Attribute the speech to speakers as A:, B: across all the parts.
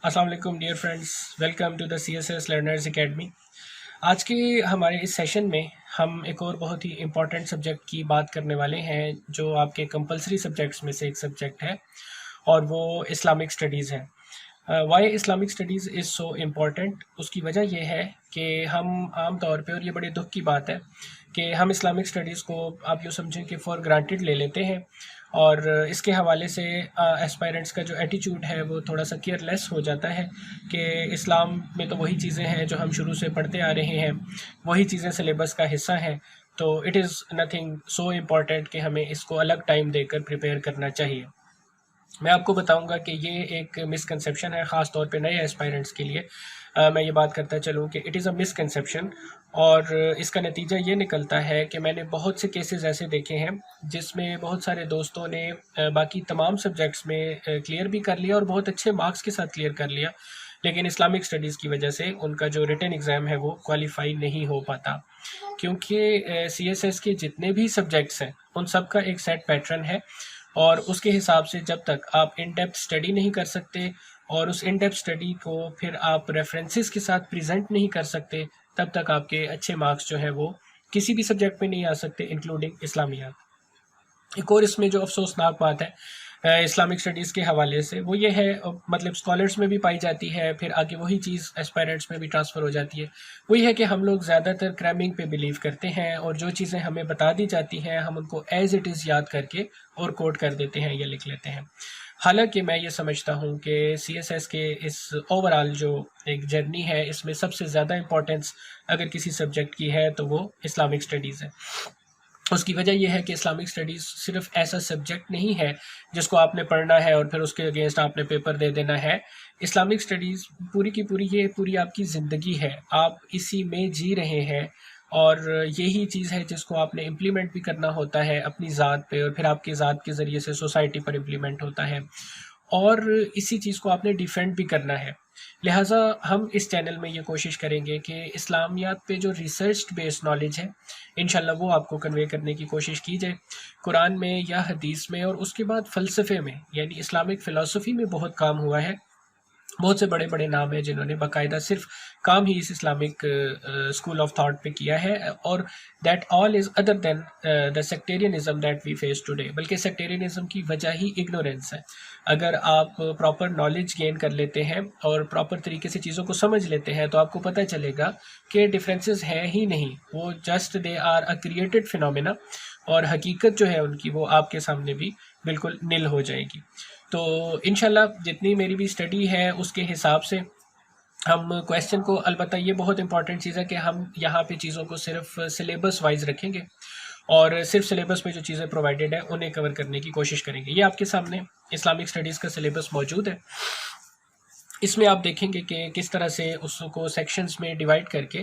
A: السلام علیکم dear friends, welcome to the C S S learners academy. آج کے ہمارے اس سیشن میں ہم ایک اور بہت ہی امپورٹنٹ سبجیکٹ کی بات کرنے والے ہیں جو آپ کے کمپلسری سبجیکٹس میں سے ایک سبجیکٹ ہے، اور وہ اسلامک اسٹڈیز ہے۔ Why Islamic studies is so important, اس کی وجہ یہ ہے کہ ہم عام طور پہ، اور یہ بڑے دکھ کی بات ہے کہ ہم اسلامک اسٹڈیز کو آپ یوں سمجھیں کہ فار گرانٹیڈ لے لیتے ہیں، اور اس کے حوالے سے ایسپائرنٹس کا جو ایٹیچیوڈ ہے وہ تھوڑا سا کیئر لیس ہو جاتا ہے کہ اسلام میں تو وہی چیزیں ہیں جو ہم شروع سے پڑھتے آ رہے ہیں، وہی چیزیں سلیبس کا حصہ ہیں، تو it is nothing so important کہ ہمیں اس کو الگ ٹائم دے کر پریپیئر کرنا چاہیے۔ میں آپ کو بتاؤں گا کہ یہ ایک مسکنسیپشن ہے، خاص طور پہ نئے ایسپائرنٹس کے لیے۔ میں یہ بات کرتا چلوں کہ اٹ از اے مسکنسیپشن، اور اس کا نتیجہ یہ نکلتا ہے کہ میں نے بہت سے کیسز ایسے دیکھے ہیں جس میں بہت سارے دوستوں نے باقی تمام سبجیکٹس میں کلیئر بھی کر لیا اور بہت اچھے مارکس کے ساتھ کلیئر کر لیا، لیکن اسلامک اسٹڈیز کی وجہ سے ان کا جو ریٹن ایگزام ہے وہ کوالیفائی نہیں ہو پاتا، کیونکہ سی ایس ایس کے جتنے بھی سبجیکٹس ہیں ان سب کا ایک سیٹ پیٹرن ہے، اور اس کے حساب سے جب تک آپ ان ڈیپتھ اسٹڈی نہیں کر سکتے اور اس ان ڈیپتھ اسٹڈی کو پھر آپ ریفرنسز کے ساتھ پریزنٹ نہیں کر سکتے، تب تک آپ کے اچھے مارکس جو ہیں وہ کسی بھی سبجیکٹ میں نہیں آ سکتے، انکلوڈنگ اسلامیات۔ ایک اور اس میں جو افسوسناک بات ہے اسلامک اسٹڈیز کے حوالے سے، وہ یہ ہے، مطلب اسکالرس میں بھی پائی جاتی ہے، پھر آگے وہی چیز ایسپائرنٹس میں بھی ٹرانسفر ہو جاتی ہے، وہ یہ ہے کہ ہم لوگ زیادہ تر کریمنگ پہ بلیو کرتے ہیں، اور جو چیزیں ہمیں بتا دی جاتی ہیں ہم ان کو ایز اٹ از یاد کر کے اور کوٹ کر دیتے ہیں یا لکھ لیتے ہیں۔ حالانکہ میں یہ سمجھتا ہوں کہ سی ایس ایس کے اس اوور آل جو ایک جرنی ہے، اس میں سب سے زیادہ امپورٹنس اگر کسی سبجیکٹ کی ہے تو وہ اسلامک اسٹڈیز ہے۔ اس کی وجہ یہ ہے کہ اسلامک اسٹڈیز صرف ایسا سبجیکٹ نہیں ہے جس کو آپ نے پڑھنا ہے اور پھر اس کے اگینسٹ آپ نے پیپر دے دینا ہے۔ اسلامک اسٹڈیز پوری کی پوری، یہ پوری آپ کی زندگی ہے، آپ اسی میں جی رہے ہیں، اور یہی چیز ہے جس کو آپ نے امپلیمنٹ بھی کرنا ہوتا ہے اپنی ذات پہ، اور پھر آپ کی ذات کے ذریعے سے سوسائٹی پر امپلیمنٹ ہوتا ہے، اور اسی چیز کو آپ نے ڈیفینڈ بھی کرنا ہے۔ لہٰذا ہم اس چینل میں یہ کوشش کریں گے کہ اسلامیات پہ جو ریسرچ بیسڈ نالج ہے انشاءاللہ وہ آپ کو کنوے کرنے کی کوشش کی جائے، قرآن میں یا حدیث میں، اور اس کے بعد فلسفے میں، یعنی اسلامک فلسفی میں بہت کام ہوا ہے۔ بہت سے بڑے بڑے نام ہیں جنہوں نے باقاعدہ صرف کام ہی اس اسلامک اسکول آف تھاٹ پہ کیا ہے، اور that all is other than the sectarianism that we face today. بلکہ سیکٹیرینزم کی وجہ ہی اگنورینس ہے۔ اگر آپ پراپر نالج گین کر لیتے ہیں اور پراپر طریقے سے چیزوں کو سمجھ لیتے ہیں تو آپ کو پتہ چلے گا کہ ڈفرینسز ہیں ہی نہیں، وہ just they are a created phenomena, اور حقیقت جو ہے ان کی وہ آپ کے سامنے بھی بالکل نل ہو جائے گی۔ تو انشاءاللہ جتنی میری بھی اسٹڈی ہے اس کے حساب سے ہم کویسچن کو، البتہ یہ بہت امپورٹنٹ چیز ہے کہ ہم یہاں پہ چیزوں کو صرف سلیبس وائز رکھیں گے، اور صرف سلیبس میں جو چیزیں پرووائڈڈ ہیں انہیں کور کرنے کی کوشش کریں گے۔ یہ آپ کے سامنے اسلامک اسٹڈیز کا سلیبس موجود ہے، اس میں آپ دیکھیں گے کہ کس طرح سے اس کو سیکشنز میں ڈیوائڈ کر کے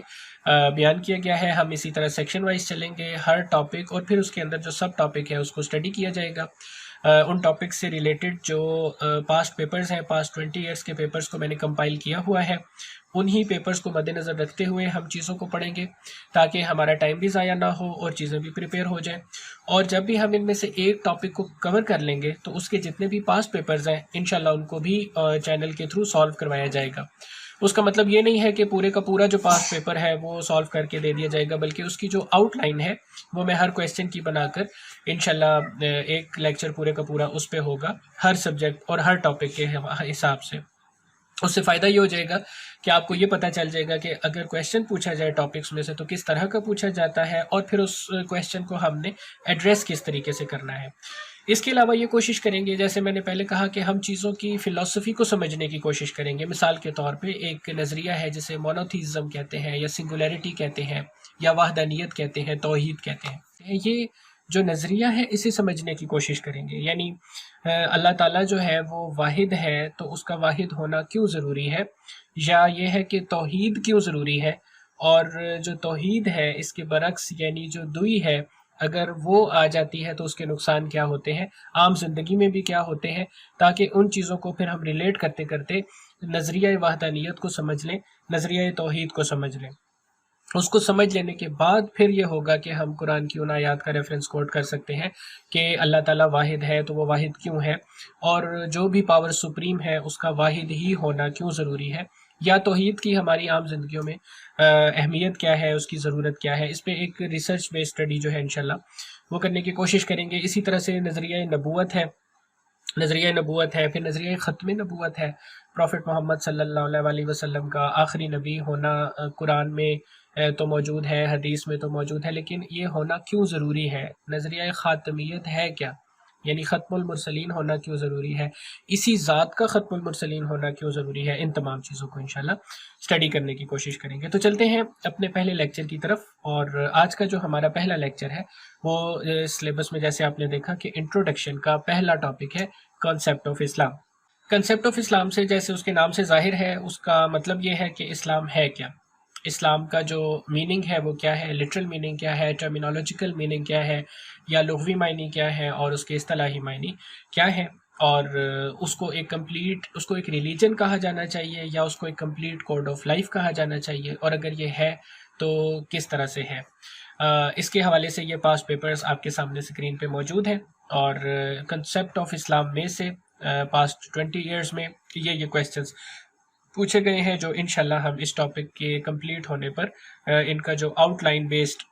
A: بیان کیا گیا ہے۔ ہم اسی طرح سیکشن وائز چلیں گے، ہر ٹاپک، اور پھر اس کے اندر جو سب ٹاپک ہے اس کو اسٹڈی کیا جائے گا۔ ان ٹاپک سے ریلیٹڈ جو پاسٹ پیپرز ہیں، پاسٹ 20 ایئرس کے پیپرز کو میں نے کمپائل کیا ہوا ہے، انہی پیپرز کو مد نظر رکھتے ہوئے ہم چیزوں کو پڑھیں گے تاکہ ہمارا ٹائم بھی ضائع نہ ہو اور چیزیں بھی پریپیئر ہو جائیں۔ اور جب بھی ہم ان میں سے ایک ٹاپک کو کور کر لیں گے تو اس کے جتنے بھی پاسٹ پیپرز ہیں انشاءاللہ ان کو بھی چینل کے تھرو سالو کروایا جائے گا۔ اس کا مطلب یہ نہیں ہے کہ پورے کا پورا جو پاسٹ پیپر ہے وہ سالو کر کے دے دیا جائے گا، بلکہ اس کی جو آؤٹ لائن ہے وہ میں ہر کویسچن کی بنا کر انشاءاللہ ایک لیکچر پورے کا پورا اس پہ ہوگا، ہر سبجیکٹ اور ہر ٹاپک کے حساب سے۔ اس سے فائدہ یہ ہو جائے گا کہ آپ کو یہ پتہ چل جائے گا کہ اگر کویسچن پوچھا جائے ٹاپکس میں سے تو کس طرح کا پوچھا جاتا ہے، اور پھر اس کویسچن کو ہم نے ایڈریس کس طریقے سے کرنا ہے۔ اس کے علاوہ یہ کوشش کریں گے، جیسے میں نے پہلے کہا، کہ ہم چیزوں کی فلسفی کو سمجھنے کی کوشش کریں گے۔ مثال کے طور پہ ایک نظریہ ہے جسے مونوتھیزم کہتے ہیں، یا سنگولیرٹی کہتے ہیں، یا وحدانیت کہتے ہیں، توحید کہتے ہیں۔ یہ جو نظریہ ہے اسے سمجھنے کی کوشش کریں گے، یعنی اللہ تعالیٰ جو ہے وہ واحد ہے تو اس کا واحد ہونا کیوں ضروری ہے، یا یہ ہے کہ توحید کیوں ضروری ہے، اور جو توحید ہے اس کے برعکس یعنی جو دوئی ہے اگر وہ آ جاتی ہے تو اس کے نقصان کیا ہوتے ہیں، عام زندگی میں بھی کیا ہوتے ہیں، تاکہ ان چیزوں کو پھر ہم ریلیٹ کرتے کرتے نظریہ وحدانیت کو سمجھ لیں، نظریہ توحید کو سمجھ لیں۔ اس کو سمجھ لینے کے بعد پھر یہ ہوگا کہ ہم قرآن کی ان آیات کا ریفرنس کوٹ کر سکتے ہیں کہ اللہ تعالیٰ واحد ہے تو وہ واحد کیوں ہے، اور جو بھی پاور سپریم ہے اس کا واحد ہی ہونا کیوں ضروری ہے، یا توحید کی ہماری عام زندگیوں میں اہمیت کیا ہے، اس کی ضرورت کیا ہے۔ اس پہ ایک ریسرچ بیس اسٹڈی جو ہے انشاءاللہ وہ کرنے کی کوشش کریں گے۔ اسی طرح سے نظریہ نبوت ہے، پھر نظریہ ختم نبوت ہے، پروفٹ محمد صلی اللہ علیہ وسلم کا آخری نبی ہونا قرآن میں تو موجود ہے، حدیث میں تو موجود ہے، لیکن یہ ہونا کیوں ضروری ہے، نظریہ خاتمیت ہے کیا، یعنی ختم المرسلین ہونا کیوں ضروری ہے، اسی ذات کا ختم المرسلین ہونا کیوں ضروری ہے، ان تمام چیزوں کو انشاءاللہ اسٹڈی کرنے کی کوشش کریں گے۔ تو چلتے ہیں اپنے پہلے لیکچر کی طرف، اور آج کا جو ہمارا پہلا لیکچر ہے وہ سلیبس میں جیسے آپ نے دیکھا کہ انٹروڈکشن کا پہلا ٹاپک ہے concept of Islam. Concept of Islam سے جیسے اس کے نام سے ظاہر ہے، اس کا مطلب یہ ہے کہ اسلام ہے کیا، اسلام کا جو میننگ ہے وہ کیا ہے، لٹرل میننگ کیا ہے، ٹرمینالوجیکل میننگ کیا ہے، یا لغوی معنی کیا ہے، اور اس کے اصطلاحی معنی کیا ہے، اور اس کو ایک ریلیجن کہا جانا چاہیے یا اس کو ایک کمپلیٹ کوڈ آف لائف کہا جانا چاہیے، اور اگر یہ ہے تو کس طرح سے ہے۔ اس کے حوالے سے یہ پاس پیپرز آپ کے سامنے اسکرین پہ موجود ہیں، اور کنسیپٹ آف اسلام میں سے پاسٹ 20 ایئرز میں یہ کویسچنز پوچھے گئے ہیں، جو انشاءاللہ ہم اس ٹاپک کے کمپلیٹ ہونے پر ان کا جو آؤٹ لائن بیسڈ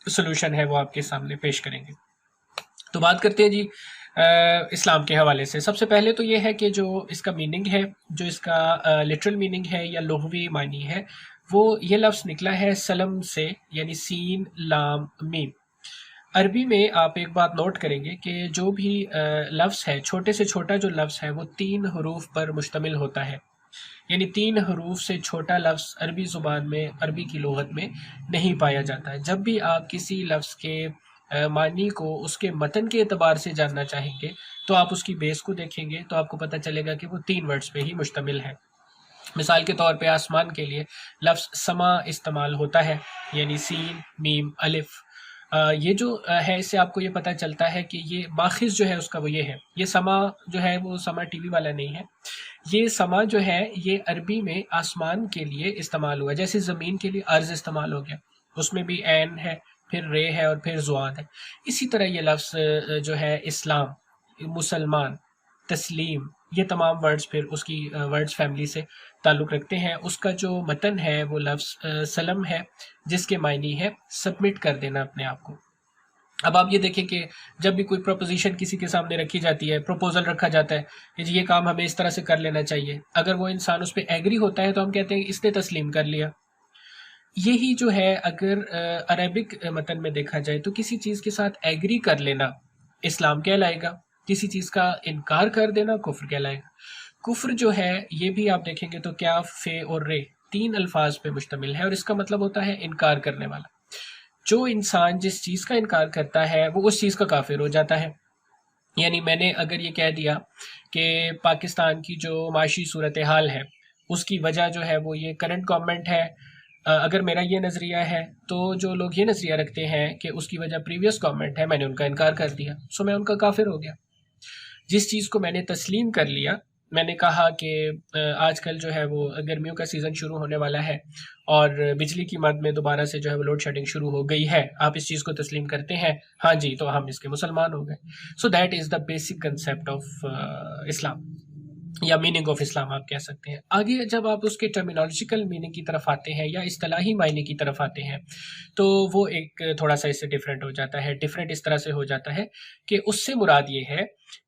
A: سولوشن ہے وہ آپ کے سامنے پیش کریں گے۔ تو بات کرتے ہیں جی اسلام کے حوالے سے۔ سب سے پہلے تو یہ ہے کہ جو اس کا میننگ ہے، جو اس کا لٹرل میننگ ہے یا لغوی معنی ہے، وہ یہ لفظ نکلا ہے سلم سے، یعنی سین لام میم۔ عربی میں آپ ایک بات نوٹ کریں گے کہ جو بھی لفظ ہے، چھوٹے سے چھوٹا جو لفظ ہے وہ 3 حروف پر مشتمل ہوتا ہے، یعنی 3 حروف سے چھوٹا لفظ عربی زبان میں، عربی کی لغت میں نہیں پایا جاتا ہے۔ جب بھی آپ کسی لفظ کے معنی کو اس کے متن کے اعتبار سے جاننا چاہیں گے تو آپ اس کی بیس کو دیکھیں گے تو آپ کو پتہ چلے گا کہ وہ 3 ورڈز پہ ہی مشتمل ہے۔ مثال کے طور پہ آسمان کے لیے لفظ سما استعمال ہوتا ہے، یعنی سین میم الف۔ یہ جو ہے اس سے آپ کو یہ پتہ چلتا ہے کہ یہ ماخذ جو ہے اس کا وہ یہ ہے، یہ سما جو ہے وہ سما ٹی وی والا نہیں ہے، یہ سما جو ہے یہ عربی میں آسمان کے لیے استعمال ہوا، جیسے زمین کے لیے ارض استعمال ہو گیا، اس میں بھی عین ہے، پھر رے ہے، اور پھر زواد ہے۔ اسی طرح یہ لفظ جو ہے اسلام، مسلمان، تسلیم، یہ تمام ورڈز پھر اس کی ورڈز فیملی سے تعلق رکھتے ہیں۔ اس کا جو متن ہے وہ لفظ سلم ہے، جس کے معنی ہے سبمٹ کر دینا اپنے آپ کو۔ اب آپ یہ دیکھیں کہ جب بھی کوئی پروپوزیشن کسی کے سامنے رکھی جاتی ہے، پروپوزل رکھا جاتا ہے کہ جی یہ کام ہمیں اس طرح سے کر لینا چاہیے، اگر وہ انسان اس پہ ایگری ہوتا ہے تو ہم کہتے ہیں اس نے تسلیم کر لیا۔ یہی جو ہے اگر عربک متن میں دیکھا جائے تو کسی چیز کے ساتھ ایگری کر لینا اسلام کہلائے گا، کسی چیز کا انکار کر دینا کفر کہلائے گا۔ کفر جو ہے یہ بھی آپ دیکھیں گے تو کیا، فے اور رے 3 الفاظ پہ مشتمل ہے، اور اس کا مطلب ہوتا ہے انکار کرنے والا۔ جو انسان جس چیز کا انکار کرتا ہے وہ اس چیز کا کافر ہو جاتا ہے۔ یعنی میں نے اگر یہ کہہ دیا کہ پاکستان کی جو معاشی صورتحال ہے اس کی وجہ جو ہے وہ یہ کرنٹ گورنمنٹ ہے، اگر میرا یہ نظریہ ہے تو جو لوگ یہ نظریہ رکھتے ہیں کہ اس کی وجہ پریویس گورنمنٹ ہے، میں نے ان کا انکار کر دیا، سو میں ان کا کافر ہو گیا۔ جس چیز کو میں نے تسلیم کر لیا، میں نے کہا کہ آج کل جو ہے وہ گرمیوں کا سیزن شروع ہونے والا ہے اور بجلی کی مد میں دوبارہ سے جو ہے وہ لوڈ شیڈنگ شروع ہو گئی ہے، آپ اس چیز کو تسلیم کرتے ہیں، ہاں جی، تو ہم اس کے مسلمان ہو گئے۔ So that is the basic concept of Islam, یا میننگ آف اسلام آپ کہہ سکتے ہیں۔ آگے جب آپ اس کے ٹرمینالوجیکل میننگ کی طرف آتے ہیں یا اصطلاحی معنی کی طرف آتے ہیں تو وہ ایک تھوڑا سا اس سے ڈفرینٹ ہو جاتا ہے۔ ڈفرینٹ اس طرح سے ہو جاتا ہے کہ اس سے مراد یہ ہے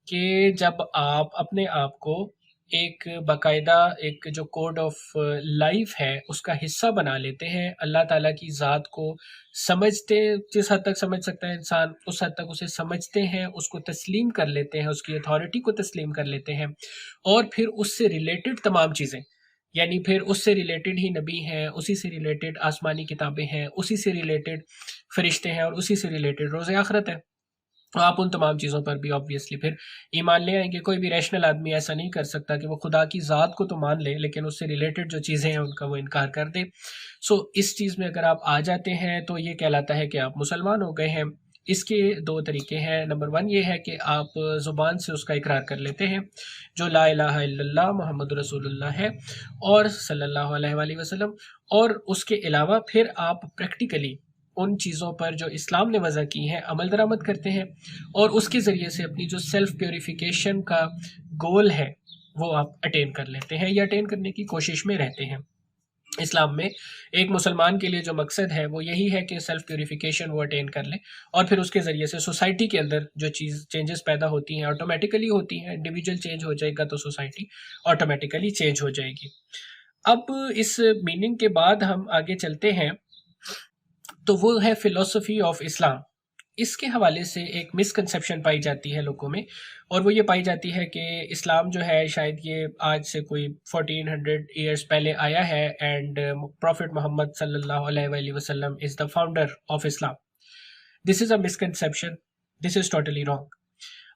A: کہ جب آپ اپنے آپ کو ایک باقاعدہ ایک جو کوڈ آف لائف ہے اس کا حصہ بنا لیتے ہیں، اللہ تعالیٰ کی ذات کو سمجھتے، جس حد تک سمجھ سکتا ہے انسان اس حد تک اسے سمجھتے ہیں، اس کو تسلیم کر لیتے ہیں، اس کی اتھارٹی کو تسلیم کر لیتے ہیں، اور پھر اس سے ریلیٹڈ تمام چیزیں، یعنی پھر اس سے ریلیٹڈ ہی نبی ہیں، اسی سے ریلیٹڈ آسمانی کتابیں ہیں، اسی سے ریلیٹڈ فرشتے ہیں، اور اسی سے ریلیٹڈ روز آخرت ہے، آپ ان تمام چیزوں پر بھی آبویسلی پھر ایمان لے آئیں گے۔ کوئی بھی ریشنل آدمی ایسا نہیں کر سکتا کہ وہ خدا کی ذات کو تو مان لے لیکن اس سے ریلیٹڈ جو چیزیں ہیں ان کا وہ انکار کر دے۔ سو اس چیز میں اگر آپ آ جاتے ہیں تو یہ کہلاتا ہے کہ آپ مسلمان ہو گئے ہیں۔ اس کے دو طریقے ہیں. نمبر 1 یہ ہے کہ آپ زبان سے اس کا اقرار کر لیتے ہیں جو لا الہ الا اللہ محمد رسول اللہ ہے اور صلی اللہ علیہ وآلہ وسلم، اور اس کے علاوہ پھر آپ پریکٹیکلی ان چیزوں پر جو اسلام نے وضع کی ہیں عمل درآمد کرتے ہیں، اور اس کے ذریعے سے اپنی جو سیلف پیوریفیکیشن کا گول ہے وہ آپ اٹین کر لیتے ہیں یا اٹین کرنے کی کوشش میں رہتے ہیں. اسلام میں ایک مسلمان کے لیے جو مقصد ہے وہ یہی ہے کہ سیلف پیوریفیکیشن وہ اٹین کر لے، اور پھر اس کے ذریعے سے سوسائٹی کے اندر جو چینجز پیدا ہوتی ہیں آٹومیٹیکلی ہوتی ہیں. انڈیویجول چینج ہو جائے گا تو سوسائٹی آٹومیٹیکلی چینج ہو جائے گی. اب اس میننگ کے بعد ہم آگے چلتے ہیں تو وہ ہے فلسفی آف اسلام. اس کے حوالے سے ایک مسکنسیپشن پائی جاتی ہے لوگوں میں، اور وہ یہ پائی جاتی ہے کہ اسلام جو ہے شاید یہ آج سے کوئی 1400 ایئرس پہلے آیا ہے، اینڈ پروفٹ محمد صلی اللہ علیہ وآلہ وسلم is the founder of Islam. This is a misconception, this is totally wrong.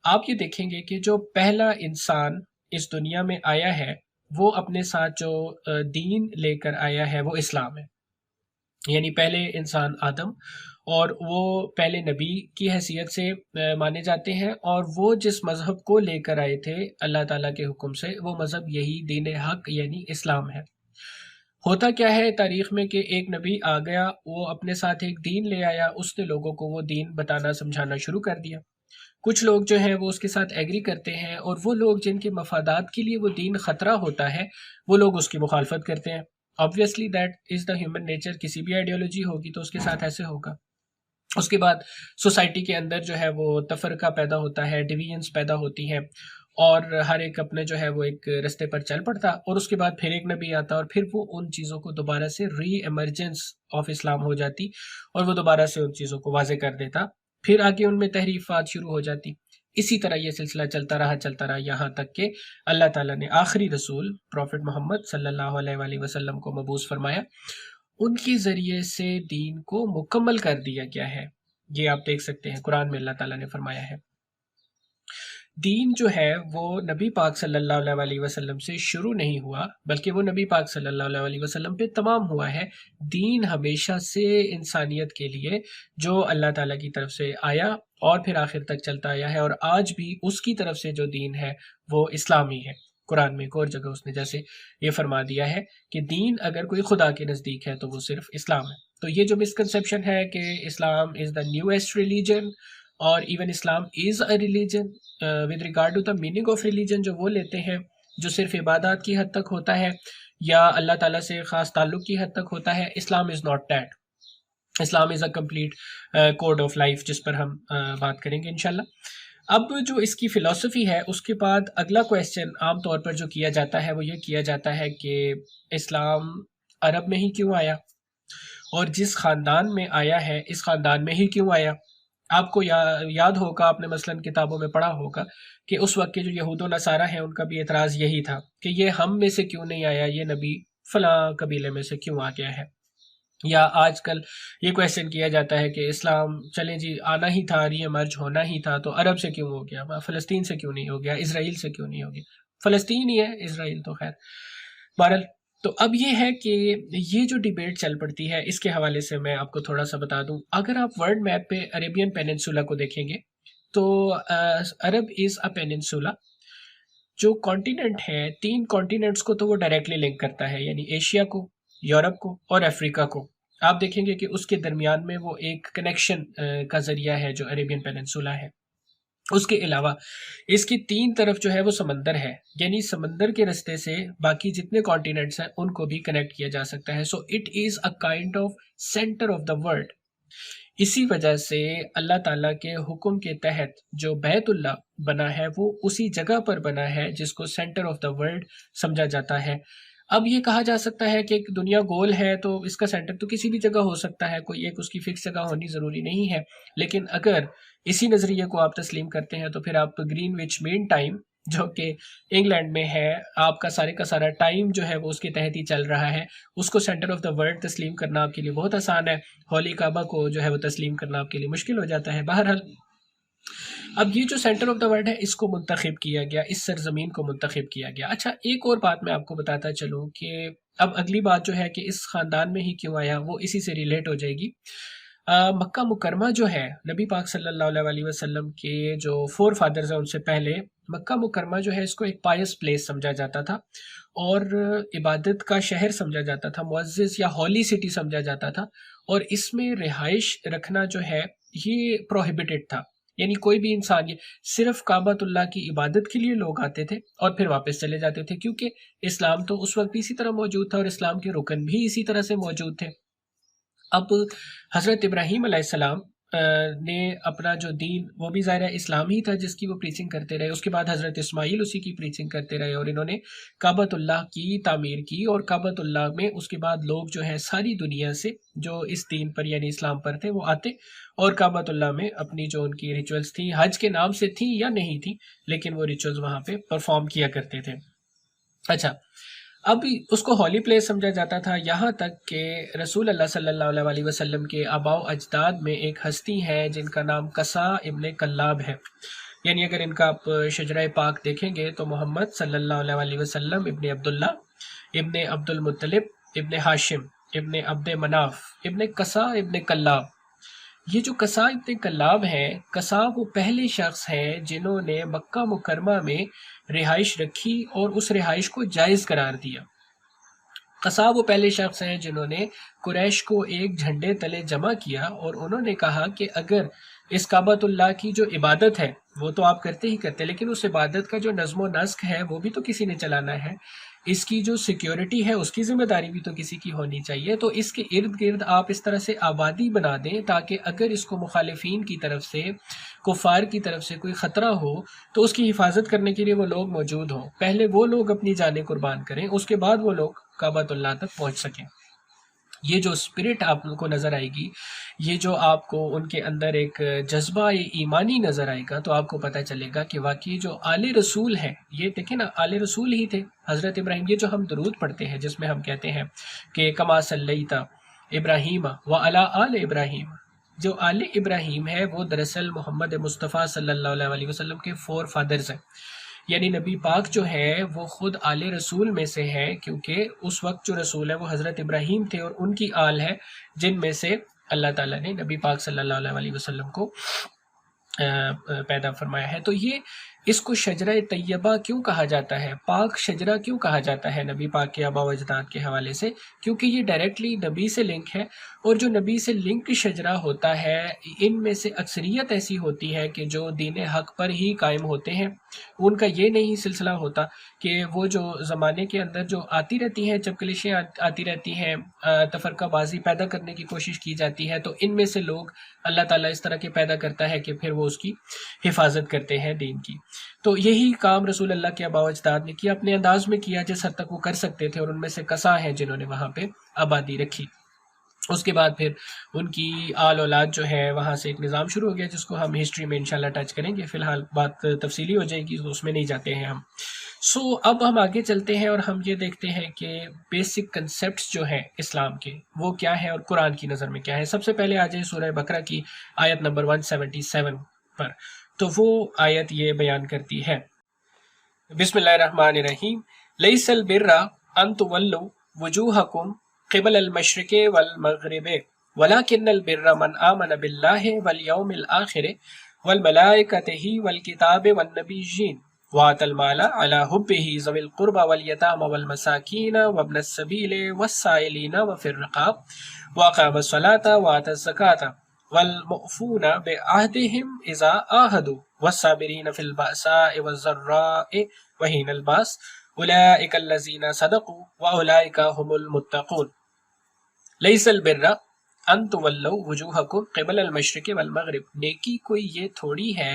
A: آپ یہ دیکھیں گے کہ جو پہلا انسان اس دنیا میں آیا ہے وہ اپنے ساتھ جو دین لے کر آیا ہے وہ اسلام ہے. یعنی پہلے انسان آدم، اور وہ پہلے نبی کی حیثیت سے مانے جاتے ہیں، اور وہ جس مذہب کو لے کر آئے تھے اللہ تعالیٰ کے حکم سے وہ مذہب یہی دین حق یعنی اسلام ہے. ہوتا کیا ہے تاریخ میں کہ ایک نبی آ گیا، وہ اپنے ساتھ ایک دین لے آیا، اس نے لوگوں کو وہ دین بتانا سمجھانا شروع کر دیا. کچھ لوگ جو ہیں وہ اس کے ساتھ ایگری کرتے ہیں، اور وہ لوگ جن کے مفادات کے لیے وہ دین خطرہ ہوتا ہے وہ لوگ اس کی مخالفت کرتے ہیں. obviously that is the human nature. کسی بھی آئیڈیالوجی ہوگی تو اس کے ساتھ ایسے ہوگا. اس کے بعد سوسائٹی کے اندر جو ہے وہ تفرقہ پیدا ہوتا ہے، ڈویژنس پیدا ہوتی ہیں، اور ہر ایک اپنے جو ہے وہ ایک رستے پر چل پڑتا، اور اس کے بعد پھر ایک نبی آتا اور پھر وہ ان چیزوں کو دوبارہ سے ری ایمرجنس آف اسلام ہو جاتی، اور وہ دوبارہ سے ان چیزوں کو واضح کر دیتا. پھر آگے ان میں تحریفات شروع ہو جاتی. اسی طرح یہ سلسلہ چلتا رہا یہاں تک کہ اللہ تعالیٰ نے آخری رسول پروفٹ محمد صلی اللہ علیہ وآلہ وسلم کو مبعوث فرمایا. ان کے ذریعے سے دین کو مکمل کر دیا گیا ہے. یہ آپ دیکھ سکتے ہیں قرآن میں اللہ تعالیٰ نے فرمایا ہے. دین جو ہے وہ نبی پاک صلی اللہ علیہ وآلہ وسلم سے شروع نہیں ہوا، بلکہ وہ نبی پاک صلی اللہ علیہ وآلہ وسلم پہ تمام ہوا ہے. دین ہمیشہ سے انسانیت کے لیے جو اللہ تعالیٰ کی طرف سے آیا اور پھر آخر تک چلتا آیا ہے، اور آج بھی اس کی طرف سے جو دین ہے وہ اسلامی ہے. قرآن میں ایک اور جگہ اس نے جیسے یہ فرما دیا ہے کہ دین اگر کوئی خدا کے نزدیک ہے تو وہ صرف اسلام ہے. تو یہ جو مسکنسیپشن ہے کہ Islam is the newest religion, اور even Islam is a religion with regard to the meaning of religion, جو وہ لیتے ہیں جو صرف عبادات کی حد تک ہوتا ہے یا اللہ تعالیٰ سے خاص تعلق کی حد تک ہوتا ہے، Islam is not that. Islam is a complete code of life, جس پر ہم بات کریں گے انشاءاللہ. اب جو اس کی فلسفی ہے اس کے بعد اگلا کویسچن عام طور پر جو کیا جاتا ہے وہ یہ کیا جاتا ہے کہ اسلام عرب میں ہی کیوں آیا، اور جس خاندان میں آیا ہے اس خاندان میں ہی کیوں آیا. آپ کو یاد ہوگا، آپ نے مثلاً کتابوں میں پڑھا ہوگا کہ اس وقت کے جو یہود و نصارہ ہیں ان کا بھی اعتراض یہی تھا کہ یہ ہم میں سے کیوں نہیں آیا، یہ نبی فلاں قبیلے میں سے کیوں آ گیا ہے. یا آج کل یہ کویسچن کیا جاتا ہے کہ اسلام چلیں جی آنا ہی تھا، ری ایمرج ہونا ہی تھا، تو عرب سے کیوں ہو گیا، فلسطین سے کیوں نہیں ہو گیا، اسرائیل سے کیوں نہیں ہو گیا. فلسطین ہی ہے، اسرائیل تو خیر بہرحال. تو اب یہ ہے کہ یہ جو ڈیبیٹ چل پڑتی ہے اس کے حوالے سے میں آپ کو تھوڑا سا بتا دوں. اگر آپ ورلڈ میپ پہ عربین پیننسولا کو دیکھیں گے تو عرب از اے پیننسولا. جو کانٹیننٹ ہے، 3 کانٹیننٹس کو تو وہ ڈائریکٹلی لنک کرتا ہے، یعنی ایشیا کو، یورپ کو اور افریقہ کو. آپ دیکھیں گے کہ اس کے درمیان میں وہ ایک کنیکشن کا ذریعہ ہے جو عربین پیننسولا ہے. اس کے علاوہ اس کی 3 طرف جو ہے وہ سمندر ہے، یعنی سمندر کے رستے سے باقی جتنے کانٹیننٹس ہیں ان کو بھی کنیکٹ کیا جا سکتا ہے. So it is a kind of centre of the world. اسی وجہ سے اللہ تعالیٰ کے حکم کے تحت جو بیت اللہ بنا ہے وہ اسی جگہ پر بنا ہے جس کو سینٹر آف دا ورلڈ سمجھا جاتا ہے. اب یہ کہا جا سکتا ہے کہ ایک دنیا گول ہے تو اس کا سینٹر تو کسی بھی جگہ ہو سکتا ہے، کوئی ایک اس کی فکس جگہ ہونی ضروری نہیں ہے. لیکن اگر اسی نظریے کو آپ تسلیم کرتے ہیں تو پھر آپ گرین وچ مین ٹائم جو کہ انگلینڈ میں ہے، آپ کا سارا ٹائم جو ہے وہ اس کے تحت ہی چل رہا ہے، اس کو سینٹر آف دا ورلڈ تسلیم کرنا آپ کے لیے بہت آسان ہے. ہولی کعبہ کو جو ہے وہ تسلیم کرنا آپ کے لیے مشکل ہو جاتا ہے. بہرحال اب یہ جو سینٹر آف دا ورلڈ ہے اس کو منتخب کیا گیا، اس سرزمین کو منتخب کیا گیا. اچھا ایک اور بات میں آپ کو بتاتا چلوں کہ اب اگلی بات جو ہے کہ اس خاندان میں ہی کیوں آیا وہ اسی سے ریلیٹ ہو جائے گی. مکہ مکرمہ جو ہے نبی پاک صلی اللہ علیہ وسلم کے جو فور فادرز ہیں ان سے پہلے مکہ مکرمہ جو ہے اس کو ایک پائس پلیس سمجھا جاتا تھا اور عبادت کا شہر سمجھا جاتا تھا، معزز یا ہولی سٹی سمجھا جاتا تھا، اور اس میں رہائش رکھنا جو ہے یہ پروہیبٹڈ تھا، یعنی کوئی بھی انسان، یہ صرف کعبۃ اللہ کی عبادت کے لیے لوگ آتے تھے اور پھر واپس چلے جاتے تھے، کیونکہ اسلام تو اس وقت بھی اسی طرح موجود تھا اور اسلام کے رکن بھی اسی طرح سے موجود تھے۔ اب حضرت ابراہیم علیہ السلام نے اپنا جو دین، وہ بھی ظاہر اسلام ہی تھا جس کی وہ پریچنگ کرتے رہے، اس کے بعد حضرت اسماعیل اسی کی پریچنگ کرتے رہے اور انہوں نے کعبۃ اللہ کی تعمیر کی، اور کعبۃ اللہ میں اس کے بعد لوگ جو ہیں ساری دنیا سے جو اس دین پر یعنی اسلام پر تھے وہ آتے اور کعبۃ اللہ میں اپنی جو ان کی ریچولز تھیں، حج کے نام سے تھیں یا نہیں تھیں، لیکن وہ ریچولز وہاں پہ پرفارم کیا کرتے تھے۔ اچھا، اب اس کو ہولی پلیس سمجھا جاتا تھا، یہاں تک کہ رسول اللہ صلی اللہ علیہ وسلم کے آباء و اجداد میں ایک ہستی ہے جن کا نام قصا ابن کلاب ہے، یعنی اگر ان کا آپ شجرہ پاک دیکھیں گے تو محمد صلی اللہ علیہ وسلم ابن عبداللہ ابن عبد المطلب ابن ہاشم ابن عبد مناف ابن قصا ابن کلاب، یہ جو قصا ابن کلاب ہیں، قصا وہ پہلے شخص ہیں جنہوں نے مکہ مکرمہ میں رہائش رکھی اور اس رہائش کو جائز قرار دیا۔ قصا وہ پہلے شخص ہیں جنہوں نے قریش کو ایک جھنڈے تلے جمع کیا اور انہوں نے کہا کہ اگر اس کعبۃ اللہ کی جو عبادت ہے وہ تو آپ کرتے ہی کرتے، لیکن اس عبادت کا جو نظم و نسق ہے وہ بھی تو کسی نے چلانا ہے، اس کی جو سیکیورٹی ہے اس کی ذمہ داری بھی تو کسی کی ہونی چاہیے، تو اس کے ارد گرد آپ اس طرح سے آبادی بنا دیں تاکہ اگر اس کو مخالفین کی طرف سے، کفار کی طرف سے کوئی خطرہ ہو تو اس کی حفاظت کرنے کے لیے وہ لوگ موجود ہوں، پہلے وہ لوگ اپنی جانیں قربان کریں، اس کے بعد وہ لوگ کعبۃ اللہ تک پہنچ سکیں۔ یہ جو اسپرٹ آپ کو نظر آئے گی، یہ جو آپ کو ان کے اندر ایک جذبہ ایمانی نظر آئے گا، تو آپ کو پتہ چلے گا کہ واقعی جو آل رسول ہیں، یہ دیکھیں نا آل رسول ہی تھے حضرت ابراہیم، یہ جو ہم درود پڑھتے ہیں جس میں ہم کہتے ہیں کہ کما صلیت ابراہیم و علی آل ابراہیم، جو آل ابراہیم ہے وہ دراصل محمد مصطفیٰ صلی اللہ علیہ وسلم کے فور فادرز ہیں، یعنی نبی پاک جو ہے وہ خود آل رسول میں سے ہے، کیونکہ اس وقت جو رسول ہے وہ حضرت ابراہیم تھے اور ان کی آل ہے جن میں سے اللہ تعالیٰ نے نبی پاک صلی اللہ علیہ وسلم کو پیدا فرمایا ہے۔ تو یہ اس کو شجرہ طیبہ کیوں کہا جاتا ہے، پاک شجرہ کیوں کہا جاتا ہے نبی پاک کے آباء و اجداد کے حوالے سے، کیونکہ یہ ڈائریکٹلی نبی سے لنک ہے، اور جو نبی سے لنک شجرہ ہوتا ہے ان میں سے اکثریت ایسی ہوتی ہے کہ جو دین حق پر ہی قائم ہوتے ہیں، ان کا یہ نہیں سلسلہ ہوتا کہ وہ جو زمانے کے اندر جو آتی رہتی ہیں چپکلشیں آتی رہتی ہیں، تفرقہ بازی پیدا کرنے کی کوشش کی جاتی ہے، تو ان میں سے لوگ اللہ تعالیٰ اس طرح کے پیدا کرتا ہے کہ پھر وہ اس کی حفاظت کرتے ہیں دین کی۔ تو یہی کام رسول اللہ کے آباء و اجداد نے کیا، اپنے انداز میں کیا جس حد تک وہ کر سکتے تھے، اور ان میں سے قصا ہیں جنہوں نے وہاں پہ آبادی رکھی۔ اس کے بعد پھر ان کی آل اولاد جو ہے وہاں سے ایک نظام شروع ہو گیا جس کو ہم ہسٹری میں انشاءاللہ ٹچ کریں گے، فی الحال بات تفصیلی ہو جائے گی تو اس میں نہیں جاتے ہیں ہم۔ اب ہم آگے چلتے ہیں اور ہم یہ دیکھتے ہیں کہ بیسک کنسیپٹس جو ہیں اسلام کے وہ کیا ہیں اور قرآن کی نظر میں کیا ہے۔ سب سے پہلے آ جائیں سورہ بقرہ کی آیت نمبر 177 پر، تو وہ آیت یہ بیان کرتی ہے، بسم اللہ الرحمن الرحیم، لیس البر ان تولوا وجوہکم قبل المشرق والمغرب ولکن البر من آمن باللہ والیوم الآخر والملائکۃ والکتاب والنبیین وآتى المال على حبه ذوي القربى واليتامى والمساكين وابن السبيل والسائلين وفي الرقاب وأقام الصلاة وآتى الزكاة والمؤفون بعهدهم إذا عاهدوا والصابرين في البأساء والضراء وحين البأس أولئك الذين صدقوا وأولئك هم المتقون۔ ليس البر ان تولوا وجوہکم قبل المشرق والمغرب، نیکی کوئی یہ تھوڑی ہے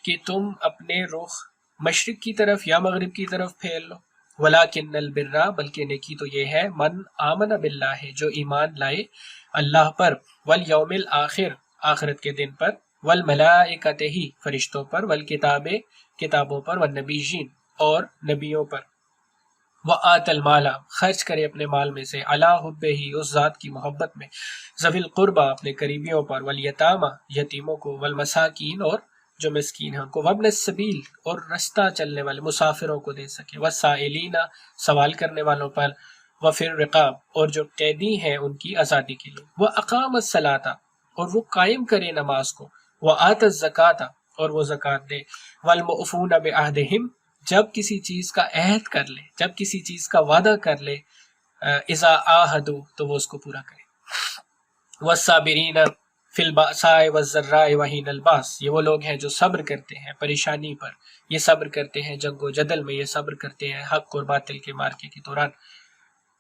A: کہ تم اپنے رخ مشرق کی طرف یا مغرب کی طرف پھیر لو، ولیکن البر، بلکہ نیکی تو یہ ہے، من آمن باللہ، جو ایمان لائے اللہ پر، والیوم الآخر، آخرت کے دن پر، والملائکۃ، فرشتوں پر، والکتاب، کتابوں پر، والنبیین، اور نبیوں پر، وآت المال، خرچ کرے اپنے مال میں سے، علی حبہ، اس ذات کی محبت میں، ذوی القربى، اپنے قریبیوں پر، والیتامى، یتیموں کو، والمساکین، اور جو مسکین ہیں ان کو، وابن السبیل، اور رستہ چلنے والے مسافروں کو دے سکے، والسائلین، سوال کرنے والوں پر، وفی الرقاب، اور جو قیدی ہیں ان کی آزادی کے لیے، واقام الصلاۃ، اور وہ قائم کرے نماز کو، وآت الزکاۃ اور وہ زکوٰۃ دے، والموفون بعہدہم جب کسی چیز کا عہد کر لے، جب کسی چیز کا وعدہ کر لے، اذا عاہدوا تو وہ اس کو پورا کرے، والصابرین فی البأساء والضراء وحین الباس یہ وہ لوگ ہیں جو صبر کرتے ہیں پریشانی پر، یہ صبر کرتے ہیں جنگ و جدل میں، یہ صبر کرتے ہیں حق اور باطل کے مارکے کے دوران۔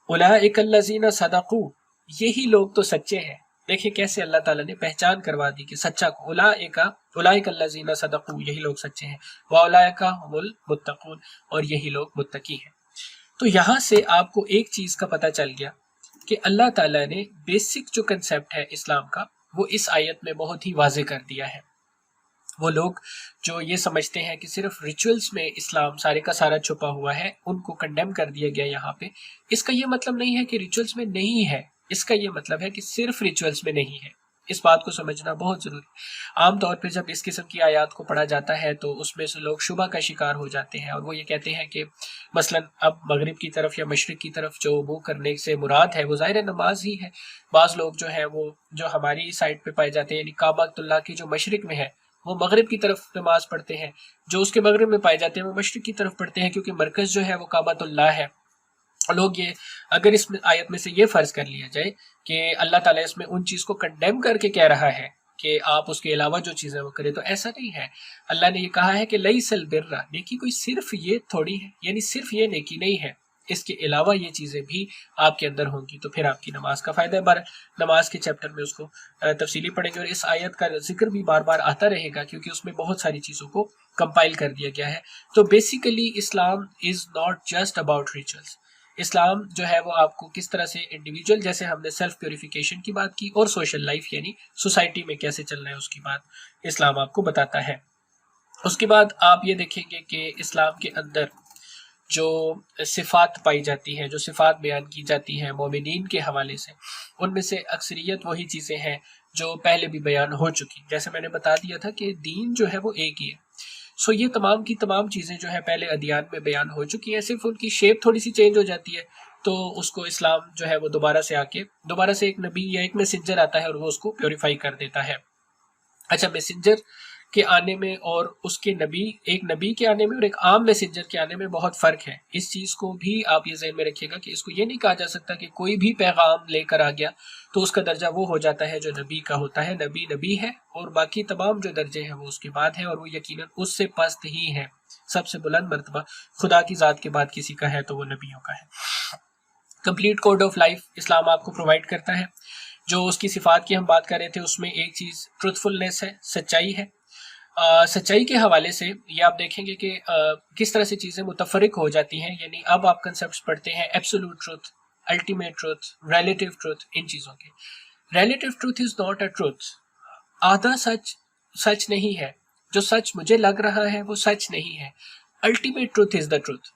A: اولئک الذین صدقوا یہی لوگ تو سچے ہیں۔ دیکھیں کیسے اللہ تعالیٰ نے پہچان کروا دی کہ سچا کو، اولئک الذین صدقوا یہی لوگ سچے ہیں، واولئک هم المتقون اور یہی لوگ متقی ہیں۔ تو یہاں سے آپ کو ایک چیز کا پتہ چل گیا کہ اللہ تعالیٰ نے بیسک جو کنسیپٹ ہے اسلام کا وہ اس آیت میں بہت ہی واضح کر دیا ہے۔ وہ لوگ جو یہ سمجھتے ہیں کہ صرف ریچولز میں اسلام سارے کا سارا چھپا ہوا ہے، ان کو کنڈیم کر دیا گیا یہاں پہ۔ اس کا یہ مطلب نہیں ہے کہ ریچولز میں نہیں ہے، اس کا یہ مطلب ہے کہ صرف ریچولز میں نہیں ہے۔ اس بات کو سمجھنا بہت ضروری ہے۔ عام طور پہ جب اس قسم کی آیات کو پڑھا جاتا ہے تو اس میں سے لوگ شبہ کا شکار ہو جاتے ہیں، اور وہ یہ کہتے ہیں کہ مثلا اب مغرب کی طرف یا مشرق کی طرف جو منہ کرنے سے مراد ہے وہ ظاہر نماز ہی ہے۔ بعض لوگ جو ہیں وہ جو ہماری سائڈ پہ پائے جاتے ہیں، یعنی کعبہ اللہ کی جو مشرق میں ہے وہ مغرب کی طرف نماز پڑھتے ہیں، جو اس کے مغرب میں پائے جاتے ہیں وہ مشرق کی طرف پڑھتے ہیں، کیونکہ مرکز جو ہے وہ کعبہ اللہ ہے۔ لوگ یہ اگر اس میں آیت میں سے یہ فرض کر لیا جائے کہ اللہ تعالیٰ اس میں ان چیز کو کنڈیم کر کے کہہ رہا ہے کہ آپ اس کے علاوہ جو چیزیں وہ کریں، تو ایسا نہیں ہے۔ اللہ نے یہ کہا ہے کہ لیس البر نیکی کوئی صرف یہ تھوڑی ہے، یعنی صرف یہ نیکی نہیں ہے، اس کے علاوہ یہ چیزیں بھی آپ کے اندر ہوں گی، تو پھر آپ کی نماز کا فائدہ ہے۔ بار نماز کے چیپٹر میں اس کو تفصیلی پڑھیں گے، اور اس آیت کا ذکر بھی بار بار آتا رہے گا کیونکہ اس میں بہت ساری چیزوں کو کمپائل کر دیا گیا ہے۔ تو basically Islam is not just about rituals. Islam جو ہے وہ آپ کو کس طرح سے انڈیویجول، جیسے ہم نے سیلف پیوریفیکیشن کی بات کی، اور سوشل لائف یعنی سوسائٹی میں کیسے چلنا ہے اس کی بات اسلام آپ کو بتاتا ہے۔ اس کے بعد آپ یہ دیکھیں گے کہ اسلام کے اندر جو صفات پائی جاتی ہیں، جو صفات بیان کی جاتی ہیں مومنین کے حوالے سے، ان میں سے اکثریت وہی چیزیں ہیں جو پہلے بھی بیان ہو چکی۔ جیسے میں نے بتا دیا تھا کہ دین جو ہے وہ ایک ہی ہے، سو یہ تمام کی تمام چیزیں جو ہے پہلے ادیان میں بیان ہو چکی ہیں، صرف ان کی شیپ تھوڑی سی چینج ہو جاتی ہے، تو اس کو اسلام جو ہے وہ دوبارہ سے ایک نبی یا ایک میسنجر آتا ہے اور وہ اس کو پیوریفائی کر دیتا ہے۔ اچھا، میسنجر کے آنے میں اور اس کے ایک نبی کے آنے میں اور ایک عام میسنجر کے آنے میں بہت فرق ہے۔ اس چیز کو بھی آپ یہ ذہن میں رکھیے گا کہ اس کو یہ نہیں کہا جا سکتا کہ کوئی بھی پیغام لے کر آ گیا تو اس کا درجہ وہ ہو جاتا ہے جو نبی کا ہوتا ہے۔ نبی ہے، اور باقی تمام جو درجے ہیں وہ اس کے بعد ہیں، اور وہ یقیناً اس سے پست ہی ہیں۔ سب سے بلند مرتبہ خدا کی ذات کے بعد کسی کا ہے تو وہ نبیوں کا ہے۔ کمپلیٹ کوڈ آف لائف اسلام آپ کو پرووائڈ کرتا ہے۔ جو اس کی صفات کی ہم بات کر رہے تھے اس میں ایک چیز ٹروتھفلنس ہے، سچائی ہے۔ سچائی کے حوالے سے یہ آپ دیکھیں گے کہ کس طرح سے چیزیں متفرق ہو جاتی ہیں، یعنی اب آپ کنسیپٹس پڑھتے ہیں absolute truth, ultimate truth, relative truth, ان چیزوں کے۔ Relative truth is not a truth, آدھا سچ سچ نہیں ہے، جو سچ مجھے لگ رہا ہے وہ سچ نہیں ہے۔ Ultimate truth is the truth.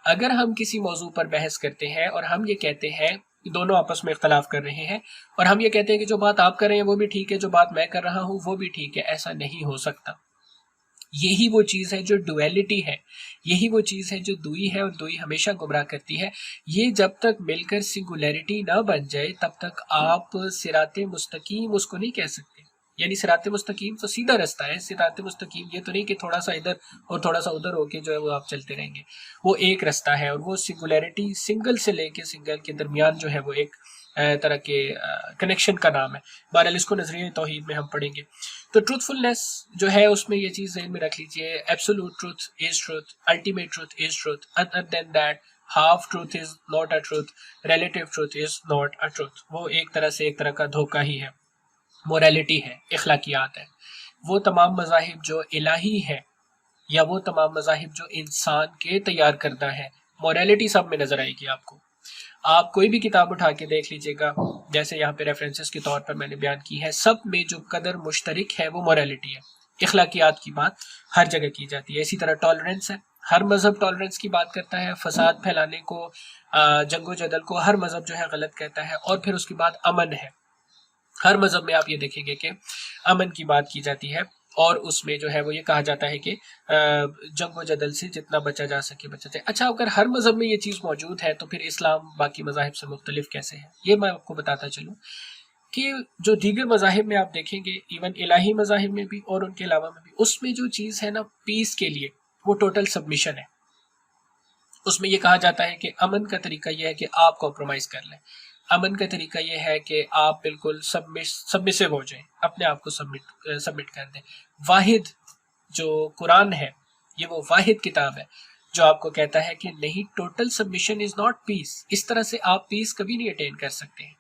A: اگر ہم کسی موضوع پر بحث کرتے ہیں اور ہم یہ کہتے ہیں دونوں آپس میں اختلاف کر رہے ہیں، اور ہم یہ کہتے ہیں کہ جو بات آپ کر رہے ہیں وہ بھی ٹھیک ہے، جو بات میں کر رہا ہوں وہ بھی ٹھیک ہے، ایسا نہیں ہو سکتا۔ یہی وہ چیز ہے جو ڈویلٹی ہے، یہی وہ چیز ہے جو دوئی ہے، اور دوئی ہمیشہ گمراہ کرتی ہے۔ یہ جب تک مل کر سنگولیرٹی نہ بن جائے تب تک آپ صراط مستقیم اس کو نہیں کہہ سکتے۔ یعنی صراط مستقیم تو سیدھا رستہ ہے، صراط مستقیم یہ تو نہیں کہ تھوڑا سا ادھر اور تھوڑا سا ادھر ہو کے جو ہے وہ آپ چلتے رہیں گے، وہ ایک رستہ ہے، اور وہ سنگولیرٹی سنگل سے لے کے سنگل کے درمیان جو ہے وہ ایک طرح کے کنیکشن کا نام ہے۔ بہرحال اس کو نظریہ توحید میں ہم پڑھیں گے۔ تو ٹروتھفلنس جو ہے اس میں یہ چیز ذہن میں رکھ لیجئے، absolute truth is truth, ultimate truth is truth, other than that half truth is not a truth, relative truth is not a truth. وہ ایک طرح کا دھوکہ ہی ہے، موریلٹی ہے، اخلاقیات ہے۔ وہ تمام مذاہب جو الہی ہے یا وہ تمام مذاہب جو انسان کے تیار کردہ ہیں، موریلٹی سب میں نظر آئے گی آپ کو۔ آپ کوئی بھی کتاب اٹھا کے دیکھ لیجئے گا، جیسے یہاں پہ ریفرنسز کے طور پر میں نے بیان کی ہے، سب میں جو قدر مشترک ہے وہ موریلٹی ہے۔ اخلاقیات کی بات ہر جگہ کی جاتی ہے۔ اسی طرح ٹالرنس ہے، ہر مذہب ٹالرنس کی بات کرتا ہے، فساد پھیلانے کو، جنگ و جدل کو ہر مذہب جو ہے غلط کہتا ہے۔ اور پھر اس کے بعد امن ہے، ہر مذہب میں آپ یہ دیکھیں گے کہ امن کی بات کی جاتی ہے، اور اس میں جو ہے وہ یہ کہا جاتا ہے کہ جنگ و جدل سے جتنا بچا جا سکے بچا جائے۔ اچھا، اگر ہر مذہب میں یہ چیز موجود ہے تو پھر اسلام باقی مذاہب سے مختلف کیسے ہے؟ یہ میں آپ کو بتاتا چلوں۔ کہ جو دیگر مذاہب میں آپ دیکھیں گے، ایون الہی مذاہب میں بھی اور ان کے علاوہ میں بھی، اس میں جو چیز ہے نا پیس کے لیے، وہ ٹوٹل سبمیشن ہے۔ اس میں یہ کہا جاتا ہے کہ امن کا طریقہ یہ ہے کہ آپ کمپرومائز کر لیں، امن کا طریقہ یہ ہے کہ آپ بالکل سبمسو ہو جائیں، اپنے آپ کو سبمٹ کر دیں۔ واحد جو قرآن ہے، یہ وہ واحد کتاب ہے جو آپ کو کہتا ہے کہ نہیں، ٹوٹل سبمیشن از ناٹ پیس۔ اس طرح سے آپ پیس کبھی نہیں اٹین کر سکتے ہیں۔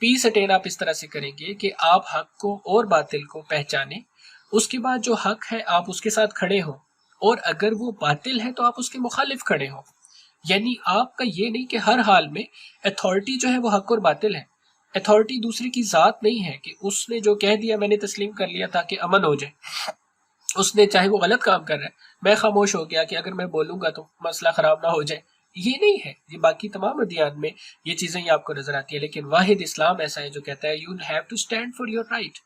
A: پیس اٹین آپ اس طرح سے کریں گے کہ آپ حق کو اور باطل کو پہچانیں، اس کے بعد جو حق ہے آپ اس کے ساتھ کھڑے ہوں، اور اگر وہ باطل ہے تو آپ اس کے مخالف کھڑے ہوں۔ یعنی آپ کا یہ نہیں کہ ہر حال میں اتھارٹی جو ہے وہ حق اور باطل ہے۔ اتھارٹی دوسرے کی ذات نہیں ہے کہ اس نے جو کہہ دیا میں نے تسلیم کر لیا تاکہ امن ہو جائے۔ اس نے چاہے وہ غلط کام کر رہا ہے، میں خاموش ہو گیا کہ اگر میں بولوں گا تو مسئلہ خراب نہ ہو جائے، یہ نہیں ہے۔ یہ باقی تمام ادیان میں یہ چیزیں ہی آپ کو نظر آتی ہیں، لیکن واحد اسلام ایسا ہے جو کہتا ہے you have to stand for your right,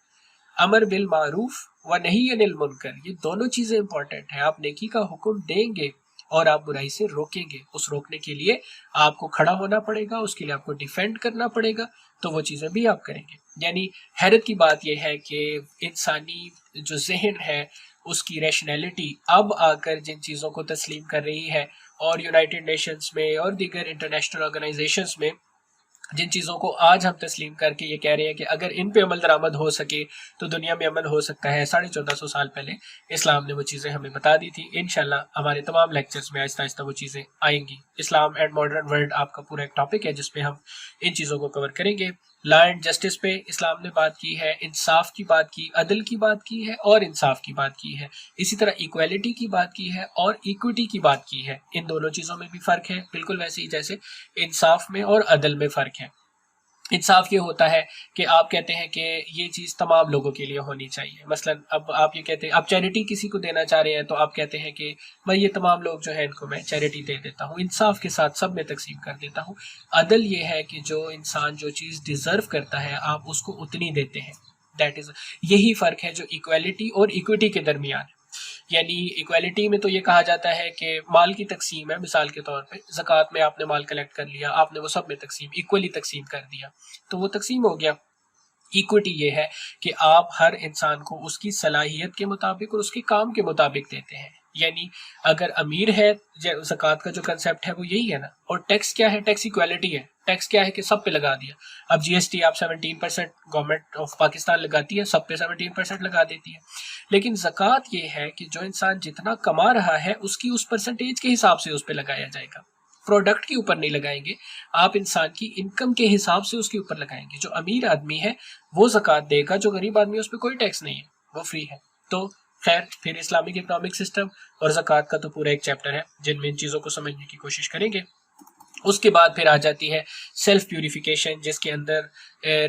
A: امر بالمعروف و نہی عن المنکر۔ یہ دونوں چیزیں امپورٹنٹ ہیں۔ آپ نیکی کا حکم دیں گے اور آپ برائی سے روکیں گے، اس روکنے کے لیے آپ کو کھڑا ہونا پڑے گا، اس کے لیے آپ کو ڈیفینڈ کرنا پڑے گا، تو وہ چیزیں بھی آپ کریں گے۔ یعنی حیرت کی بات یہ ہے کہ انسانی جو ذہن ہے، اس کی ریشنلٹی اب آ کر جن چیزوں کو تسلیم کر رہی ہے، اور یونائٹڈ نیشنز میں اور دیگر انٹرنیشنل آرگنائزیشنز میں جن چیزوں کو آج ہم تسلیم کر کے یہ کہہ رہے ہیں کہ اگر ان پہ عمل درآمد ہو سکے تو دنیا میں امن ہو سکتا ہے، 1450 سال پہلے اسلام نے وہ چیزیں ہمیں بتا دی تھی۔ انشاءاللہ ہمارے تمام لیکچرز میں آہستہ آہستہ وہ چیزیں آئیں گی۔ اسلام اینڈ ماڈرن ورلڈ آپ کا پورا ایک ٹاپک ہے جس پہ ہم ان چیزوں کو کور کریں گے۔ لا اینڈ جسٹس پہ اسلام نے بات کی ہے، انصاف کی بات کی، عدل کی بات کی ہے اور انصاف کی بات کی ہے۔ اسی طرح ایکویلٹی کی بات کی ہے اور ایکوٹی کی بات کی ہے۔ ان دونوں چیزوں میں بھی فرق ہے، بالکل ویسے ہی جیسے انصاف میں اور عدل میں فرق ہے۔ انصاف یہ ہوتا ہے کہ آپ کہتے ہیں کہ یہ چیز تمام لوگوں کے لیے ہونی چاہیے۔ مثلا اب آپ یہ کہتے ہیں، آپ چیریٹی کسی کو دینا چاہ رہے ہیں تو آپ کہتے ہیں کہ میں یہ تمام لوگ جو ہے ان کو میں چیریٹی دے دیتا ہوں، انصاف کے ساتھ سب میں تقسیم کر دیتا ہوں۔ عدل یہ ہے کہ جو انسان جو چیز ڈیزرو کرتا ہے آپ اس کو اتنی دیتے ہیں۔ دیٹ از، یہی فرق ہے جو ایکویلٹی اور ایکویٹی کے درمیان ہے۔ یعنی ایکویلٹی میں تو یہ کہا جاتا ہے کہ مال کی تقسیم ہے، مثال کے طور پہ زکوٰۃ میں آپ نے مال کلیکٹ کر لیا، آپ نے وہ سب میں تقسیم ایکولی تقسیم کر دیا تو وہ تقسیم ہو گیا۔ ایکوٹی یہ ہے کہ آپ ہر انسان کو اس کی صلاحیت کے مطابق اور اس کے کام کے مطابق دیتے ہیں۔ یعنی اگر امیر ہے، زکوٰۃ کا جو کنسیپٹ ہے وہ یہی ہے نا۔ اور ٹیکس کیا ہے؟ ٹیکس ایکویلٹی ہے۔ ٹیکس کیا ہے کہ سب پہ لگا دیا۔ اب جی ایس ٹی آپ 17% گورنمنٹ آف پاکستان لگاتی ہے، سب پہ 17% لگا دیتی ہے۔ لیکن زکوٰۃ یہ ہے کہ جو انسان جتنا کما رہا ہے اس کی اس پرسنٹیج کے حساب سے اس پہ لگایا جائے گا، پروڈکٹ کے اوپر نہیں لگائیں گے، آپ انسان کی انکم کے حساب سے اس کے اوپر لگائیں گے۔ جو امیر آدمی ہے وہ زکوٰۃ دے گا، جو غریب آدمی ہے اس پہ کوئی ٹیکس نہیں ہے، وہ فری ہے۔ تو خیر، پھر اسلامک اکنامک سسٹم اور زکوٰۃ کا تو پورا ایک چیپٹر ہے جن میں ان چیزوں کو سمجھنے کی کوشش کریں گے۔ اس کے بعد پھر آ جاتی ہے سیلف پیوریفیکیشن، جس کے اندر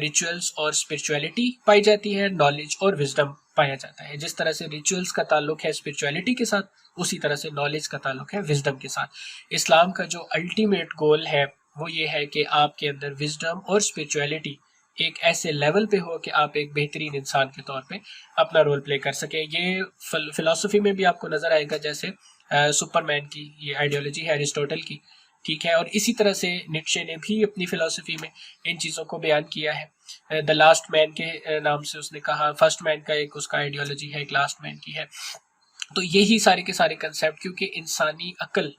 A: ریچولز اور اسپرچویلٹی پائی جاتی ہے، نالج اور وزڈم پایا جاتا ہے۔ جس طرح سے ریچولز کا تعلق ہے اسپرچویلٹی کے ساتھ، اسی طرح سے نالج کا تعلق ہے وزڈم کے ساتھ۔ اسلام کا جو الٹیمیٹ گول ہے وہ یہ ہے کہ آپ کے اندر وزڈم اور اسپرچویلٹی ایک ایسے لیول پہ ہو کہ آپ ایک بہترین انسان کے طور پہ اپنا رول پلے کر سکیں۔ یہ فلسفی میں بھی آپ کو نظر آئے گا، جیسے سپرمین کی یہ آئیڈیالوجی ہے ایرسٹوٹل کی، ٹھیک ہے، اور اسی طرح سے نیٹشے نے بھی اپنی فلسفی میں ان چیزوں کو بیان کیا ہے۔ دا لاسٹ مین کے نام سے اس نے کہا، فرسٹ مین کا ایک اس کا آئیڈیالوجی ہے، ایک لاسٹ مین کی ہے۔ تو یہی سارے کے سارے کنسیپٹ، کیونکہ انسانی عقل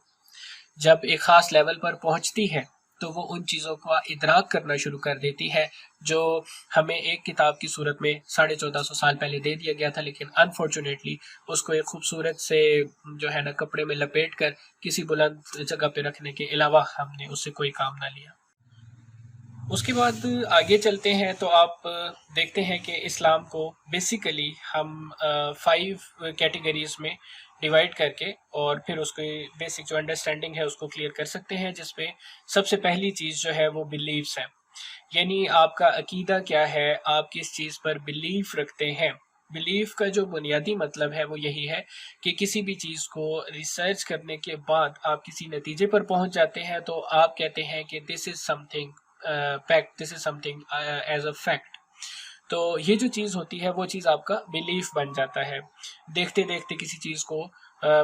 A: جب ایک خاص لیول پر پہنچتی ہے تو وہ ان چیزوں کو ادراک کرنا شروع کر دیتی ہے جو ہمیں ایک کتاب کی صورت میں 1450 سال پہلے دے دیا گیا تھا، لیکن انفارچونیٹلی اس کو ایک خوبصورت سے جو ہے نا کپڑے میں لپیٹ کر کسی بلند جگہ پہ رکھنے کے علاوہ ہم نے اس سے کوئی کام نہ لیا۔ اس کے بعد آگے چلتے ہیں تو آپ دیکھتے ہیں کہ اسلام کو بیسیکلی ہم 5 کیٹیگریز میں ڈیوائڈ کر کے اور پھر اس کی بیسک جو انڈرسٹینڈنگ ہے اس کو کلیئر کر سکتے ہیں، جس پہ سب سے پہلی چیز جو ہے وہ بلیفز ہے۔ یعنی آپ کا عقیدہ کیا ہے، آپ کس چیز پر بلیف رکھتے ہیں۔ بلیف کا جو بنیادی مطلب ہے وہ یہی ہے کہ کسی بھی چیز کو ریسرچ کرنے کے بعد آپ کسی نتیجے پر پہنچ جاتے ہیں تو آپ کہتے ہیں کہ this is something as a fact. تو یہ جو چیز ہوتی ہے وہ چیز آپ کا بلیف بن جاتا ہے۔ دیکھتے دیکھتے کسی چیز کو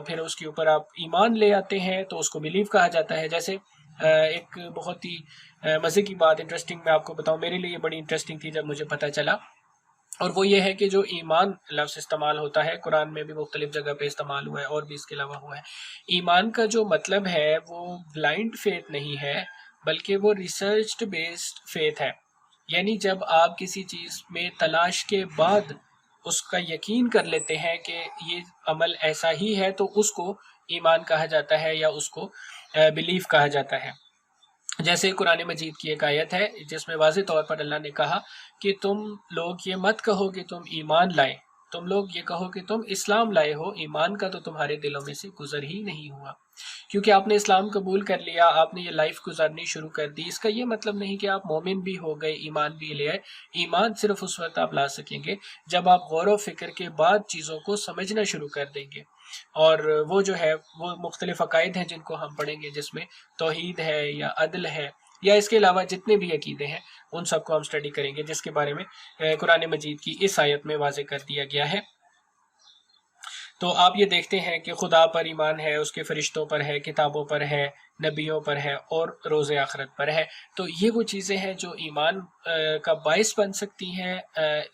A: پھر اس کے اوپر آپ ایمان لے آتے ہیں تو اس کو بلیف کہا جاتا ہے۔ جیسے ایک بہت ہی مزے کی بات انٹرسٹنگ میں آپ کو بتاؤں، میرے لیے یہ بڑی انٹرسٹنگ تھی جب مجھے پتہ چلا، اور وہ یہ ہے کہ جو ایمان لفظ استعمال ہوتا ہے قرآن میں بھی مختلف جگہ پہ استعمال ہوا ہے اور بھی اس کے علاوہ ہوا ہے۔ ایمان کا جو مطلب ہے وہ بلائنڈ فیتھ نہیں ہے، بلکہ وہ ریسرچڈ بیسڈ فیتھ ہے۔ یعنی جب آپ کسی چیز میں تلاش کے بعد اس کا یقین کر لیتے ہیں کہ یہ عمل ایسا ہی ہے، تو اس کو ایمان کہا جاتا ہے یا اس کو بلیف کہا جاتا ہے۔ جیسے قرآن مجید کی ایک آیت ہے جس میں واضح طور پر اللہ نے کہا کہ تم لوگ یہ مت کہو کہ تم ایمان لائے، تم لوگ یہ کہو کہ تم اسلام لائے ہو، ایمان کا تو تمہارے دلوں میں سے گزر ہی نہیں ہوا۔ کیونکہ آپ نے اسلام قبول کر لیا، آپ نے یہ لائف گزارنی شروع کر دی، اس کا یہ مطلب نہیں کہ آپ مومن بھی ہو گئے، ایمان بھی لے آئے۔ ایمان صرف اس وقت آپ لا سکیں گے جب آپ غور و فکر کے بعد چیزوں کو سمجھنا شروع کر دیں گے، اور وہ جو ہے وہ مختلف عقائد ہیں جن کو ہم پڑھیں گے، جس میں توحید ہے یا عدل ہے یا اس کے علاوہ جتنے بھی عقیدے ہیں ان سب کو ہم سٹڈی کریں گے، جس کے بارے میں قرآن مجید کی اس آیت میں واضح کر دیا گیا ہے۔ تو آپ یہ دیکھتے ہیں کہ خدا پر ایمان ہے، اس کے فرشتوں پر ہے، کتابوں پر ہے، نبیوں پر ہے اور روز آخرت پر ہے۔ تو یہ وہ چیزیں ہیں جو ایمان کا باعث بن سکتی ہیں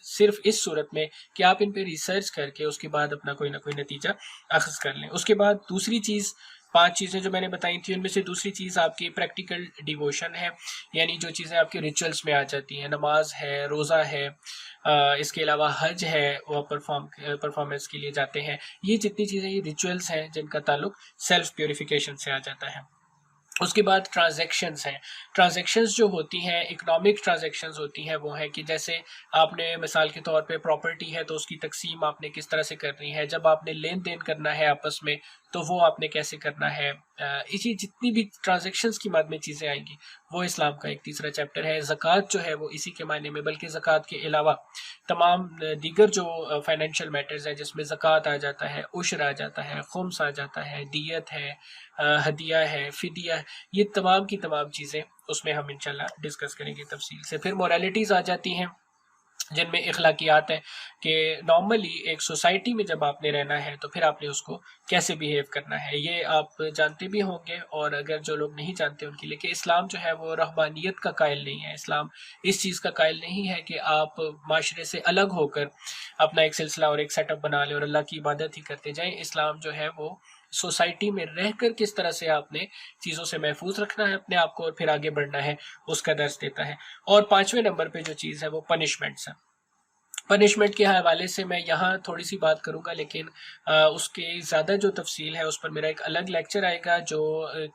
A: صرف اس صورت میں کہ آپ ان پہ ریسرچ کر کے اس کے بعد اپنا کوئی نہ کوئی نتیجہ اخذ کر لیں۔ اس کے بعد دوسری چیز، 5 چیزیں جو میں نے بتائی تھیں ان میں سے دوسری چیز آپ کی پریکٹیکل ڈیووشن ہے، یعنی جو چیزیں آپ کے ریچولز میں آ جاتی ہیں، نماز ہے، روزہ ہے، اس کے علاوہ حج ہے، وہ پرفارمنس کے لیے جاتے ہیں۔ یہ جتنی چیزیں یہ ریچولز ہیں جن کا تعلق سیلف پیوریفیکیشن سے آ جاتا ہے۔ اس کے بعد ٹرانزیکشنز ہیں۔ ٹرانزیکشنز جو ہوتی ہیں، اکنامک ٹرانزیکشنز ہوتی ہیں، وہ ہیں کہ جیسے آپ نے مثال کے طور پہ پراپرٹی ہے تو اس کی تقسیم آپ نے کس طرح سے کرنی ہے، جب آپ نے لین دین کرنا ہے آپس میں تو وہ آپ نے کیسے کرنا ہے۔ اسی جتنی بھی ٹرانزیکشنز کی بعد میں چیزیں آئیں گی وہ اسلام کا ایک تیسرا چیپٹر ہے۔ زکوٰۃ جو ہے وہ اسی کے معنی میں، بلکہ زکوٰۃ کے علاوہ تمام دیگر جو فائنینشیل میٹرز ہیں جس میں زکوٰۃ آ جاتا ہے، عشر آ جاتا ہے، خمس آ جاتا ہے، دیت ہے، ہدیہ ہے، فدیہ ہے، یہ تمام کی تمام چیزیں اس میں ہم انشاءاللہ ڈسکس کریں گے تفصیل سے۔ پھر موریلٹیز آ جاتی ہیں جن میں اخلاقیات ہیں کہ نارملی ایک سوسائٹی میں جب آپ نے رہنا ہے تو پھر آپ نے اس کو کیسے بیہیو کرنا ہے، یہ آپ جانتے بھی ہوں گے، اور اگر جو لوگ نہیں جانتے ان کے لیے کہ اسلام جو ہے وہ رہبانیت کا قائل نہیں ہے۔ اسلام اس چیز کا قائل نہیں ہے کہ آپ معاشرے سے الگ ہو کر اپنا ایک سلسلہ اور ایک سیٹ اپ بنا لیں اور اللہ کی عبادت ہی کرتے جائیں۔ اسلام جو ہے وہ سوسائٹی میں رہ کر کس طرح سے آپ نے چیزوں سے محفوظ رکھنا ہے اپنے آپ کو اور پھر آگے بڑھنا ہے، اس کا درس دیتا ہے۔ اور 5ویں نمبر پہ جو چیز ہے وہ پنشمنٹس ہے۔ پنشمنٹ کے حوالے سے میں یہاں تھوڑی سی بات کروں گا، لیکن اس کے زیادہ جو تفصیل ہے اس پر میرا ایک الگ لیکچر آئے گا، جو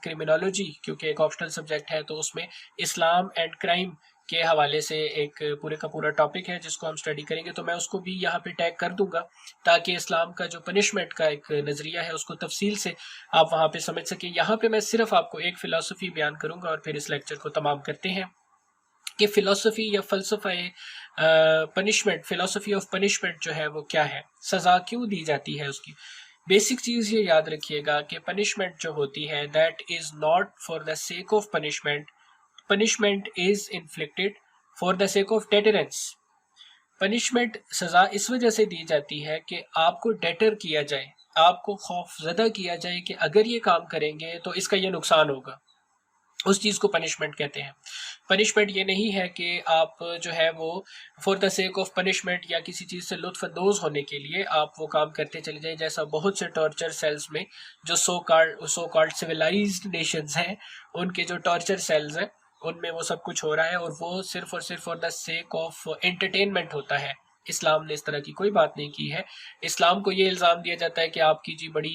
A: کرمنالوجی کیونکہ ایک آپشنل سبجیکٹ ہے تو اس میں اسلام اینڈ کرائم کے حوالے سے ایک پورے کا پورا ٹاپک ہے جس کو ہم سٹڈی کریں گے، تو میں اس کو بھی یہاں پہ ٹیگ کر دوں گا تاکہ اسلام کا جو پنشمنٹ کا ایک نظریہ ہے اس کو تفصیل سے آپ وہاں پہ سمجھ سکیں۔ یہاں پہ میں صرف آپ کو ایک فلسفی بیان کروں گا اور پھر اس لیکچر کو تمام کرتے ہیں کہ فلسفی یا فلسفہ پنشمنٹ، فلسفی آف پنشمنٹ جو ہے وہ کیا ہے، سزا کیوں دی جاتی ہے۔ اس کی بیسک چیز یہ یاد رکھیے گا کہ پنشمنٹ جو ہوتی ہے that is not for the sake of punishment, punishment is inflicted for the sake of deterrence. Punishment, سزا اس وجہ سے دی جاتی ہے کہ آپ کو ڈیٹر کیا جائے، آپ کو خوف زدہ کیا جائے کہ اگر یہ کام کریں گے تو اس کا یہ نقصان ہوگا، اس چیز کو پنشمنٹ کہتے ہیں۔ پنشمنٹ یہ نہیں ہے کہ آپ جو ہے وہ for the sake of punishment یا کسی چیز سے لطف اندوز ہونے کے لیے آپ وہ کام کرتے چلے جائیں، جیسا بہت سے ٹارچر سیلز میں جو سو کالڈ سویلائزڈ نیشنز ہیں ان کے جو ٹارچر سیلز ہیں ان میں وہ سب کچھ ہو رہا ہے، اور وہ صرف اور صرف for the sake of entertainment ہوتا ہے۔ اسلام نے اس طرح کی کوئی بات نہیں کی ہے۔ اسلام کو یہ الزام دیا جاتا ہے کہ آپ کی جی بڑی